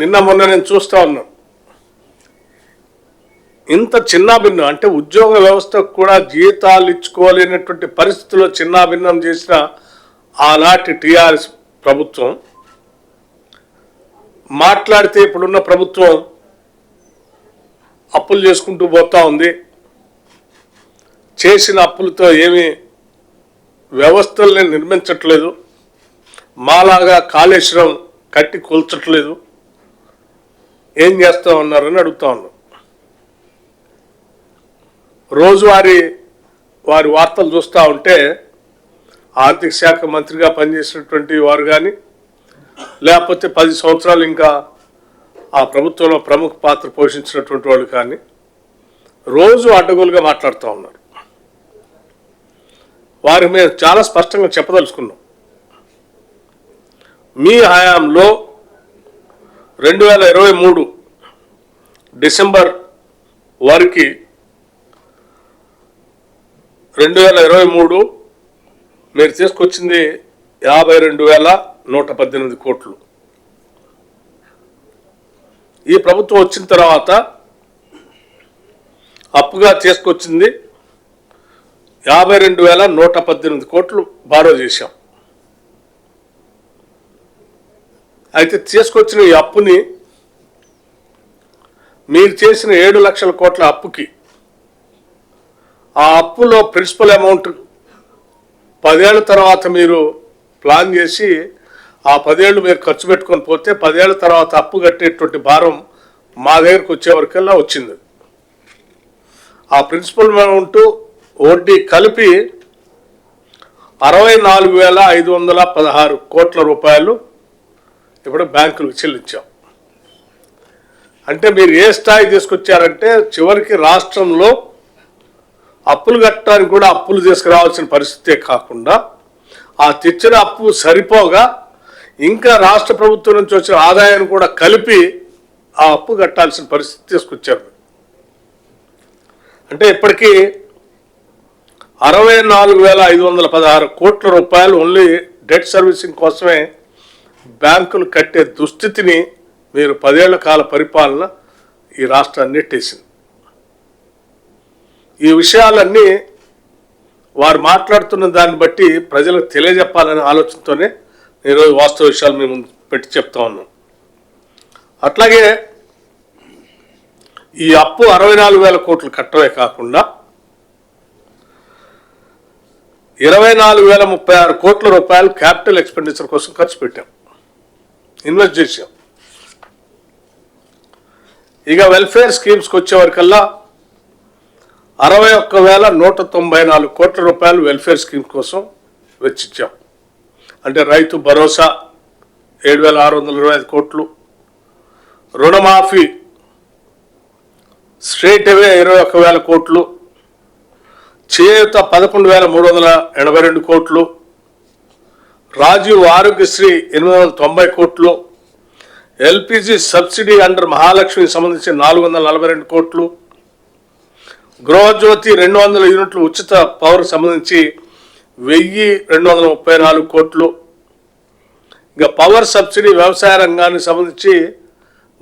నిన్న మొన్న నేను చూస్తా ఉన్నాను. ఇంత చిన్నాభిన్నం అంటే ఉద్యోగ వ్యవస్థకు కూడా జీతాలు ఇచ్చుకోలేనటువంటి పరిస్థితుల్లో చిన్నాభిన్నం చేసిన ఆనాటి టీఆర్ఎస్ ప్రభుత్వం మాట్లాడితే ఇప్పుడున్న ప్రభుత్వం అప్పులు చేసుకుంటూ పోతా ఉంది. చేసిన అప్పులతో ఏమీ వ్యవస్థల్ని నిర్మించట్లేదు, మాలాగా కాళేశ్వరం కట్టి కూల్చట్లేదు, ఏం చేస్తూ ఉన్నారని అడుగుతా ఉన్నాం. రోజువారీ వారి వార్తలు చూస్తూ ఉంటే ఆర్థిక శాఖ మంత్రిగా పనిచేసినటువంటి వారు కానీ లేకపోతే 10 సంవత్సరాలు ఇంకా ఆ ప్రభుత్వంలో ప్రముఖ పాత్ర పోషించినటువంటి వాళ్ళు కానీ రోజు అడ్డగోలుగా మాట్లాడుతూ ఉన్నారు. వారి మేము చాలా స్పష్టంగా చెప్పదలుచుకున్నాం. మీ హయాంలో 2023 డిసెంబర్ వరకు 2023 మీరు తీసుకొచ్చింది 52,118 కోట్లు. ఈ ప్రభుత్వం వచ్చిన తర్వాత అప్పుగా తీసుకొచ్చింది 52,118 కోట్లు బారో చేశాం. అయితే తీసుకొచ్చిన ఈ అప్పుని మీరు చేసిన 7 లక్షల కోట్ల అప్పుకి ఆ అప్పులో ప్రిన్సిపల్ అమౌంట్ 10 ఏళ్ల తర్వాత మీరు ప్లాన్ చేసి ఆ 10 ఏళ్ళు మీరు ఖర్చు పెట్టుకొని పోతే 10 ఏళ్ల తర్వాత అప్పు కట్టేటువంటి భారం మా దగ్గరకు వచ్చేవరకల్లా వచ్చింది. ఆ ప్రిన్సిపల్ అమౌంట్ వడ్డీ కలిపి 64,516 కోట్ల రూపాయలు ఇప్పుడు బ్యాంకులకు చెల్లించాం. అంటే మీరు ఏ స్థాయి తీసుకొచ్చారంటే చివరికి రాష్ట్రంలో అప్పులు కట్టడానికి కూడా అప్పులు తీసుకురావాల్సిన పరిస్థితే కాకుండా ఆ తెచ్చిన అప్పు సరిపోగా ఇంకా రాష్ట్ర ప్రభుత్వం నుంచి వచ్చిన ఆదాయాన్ని కూడా కలిపి ఆ అప్పు కట్టాల్సిన పరిస్థితి తీసుకొచ్చారు. అంటే ఇప్పటికీ 64,516 కోట్ల రూపాయలు ఓన్లీ డెట్ సర్వీసింగ్ కోసమే బ్యాంకులు కట్టే దుస్థితిని మీరు 10 ఏళ్ల కాల పరిపాలన ఈ రాష్ట్రాన్ని నెట్టేసింది. ఈ విషయాలన్నీ వారు మాట్లాడుతున్న దాన్ని బట్టి ప్రజలకు తెలియజెప్పాలనే ఆలోచనతోనే ఈరోజు వాస్తవ విషయాలు మేము పెట్టి చెప్తా ఉన్నాం. అట్లాగే ఈ అప్పు 64,000 కోట్లు కట్టమే కాకుండా 24,036 కోట్ల రూపాయలు క్యాపిటల్ ఎక్స్పెండిచర్ కోసం ఖర్చు పెట్టాం, ఇన్వెస్ట్ చేసాం. ఇక వెల్ఫేర్ స్కీమ్స్కి వచ్చేవరకల్లా 61,194 కోట్ల రూపాయలు వెల్ఫేర్ స్కీమ్ కోసం వెచ్చించాం. అంటే రైతు భరోసా 7,625 కోట్లు, రుణమాఫీ స్ట్రేట్ అవే 21,000 కోట్లు, చేయూత 11,382 కోట్లు, రాజీవ్ ఆరోగ్యశ్రీ 890 కోట్లు, ఎల్పిజి సబ్సిడీ అండర్ మహాలక్ష్మికి సంబంధించి 442 కోట్లు, గృహజ్యోతి 200 యూనిట్లు ఉచిత పవర్ సంబంధించి 1,234 కోట్లు, ఇంకా పవర్ సబ్సిడీ వ్యవసాయ రంగానికి సంబంధించి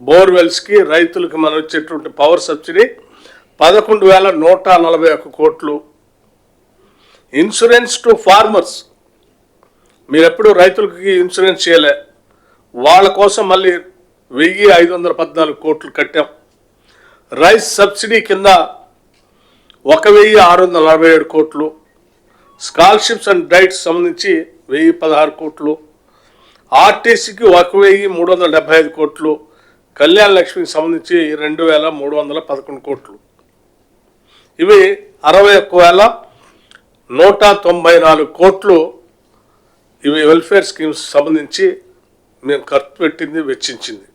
బోర్వెల్స్కి రైతులకు మనం ఇచ్చేటువంటి పవర్ సబ్సిడీ 11,141 కోట్లు, ఇన్సూరెన్స్ టు ఫార్మర్స్ మీరు ఎప్పుడు రైతులకి ఇన్సూరెన్స్ చేయలే, వాళ్ళ కోసం మళ్ళీ 1,514 కోట్లు కట్టాం. రైస్ సబ్సిడీ కింద 1,647 కోట్లు, స్కాలర్షిప్స్ అండ్ డైట్స్ సంబంధించి 1,016 కోట్లు, ఆర్టీసీకి 1,375 కోట్లు, కళ్యాణ లక్ష్మికి సంబంధించి 2,311 కోట్లు. ఇవి 61,194 కోట్లు ఇవి వెల్ఫేర్ స్కీమ్స్ సంబంధించి మేము ఖర్చు పెట్టింది, వెచ్చించింది.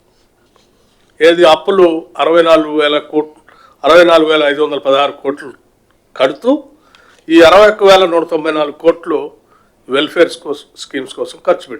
ఏది అప్పులు 64,516 కోట్లు కడుతూ ఈ 61,194 కోట్లు వెల్ఫేర్ స్కీమ్స్ కోసం ఖర్చు పెట్టాం.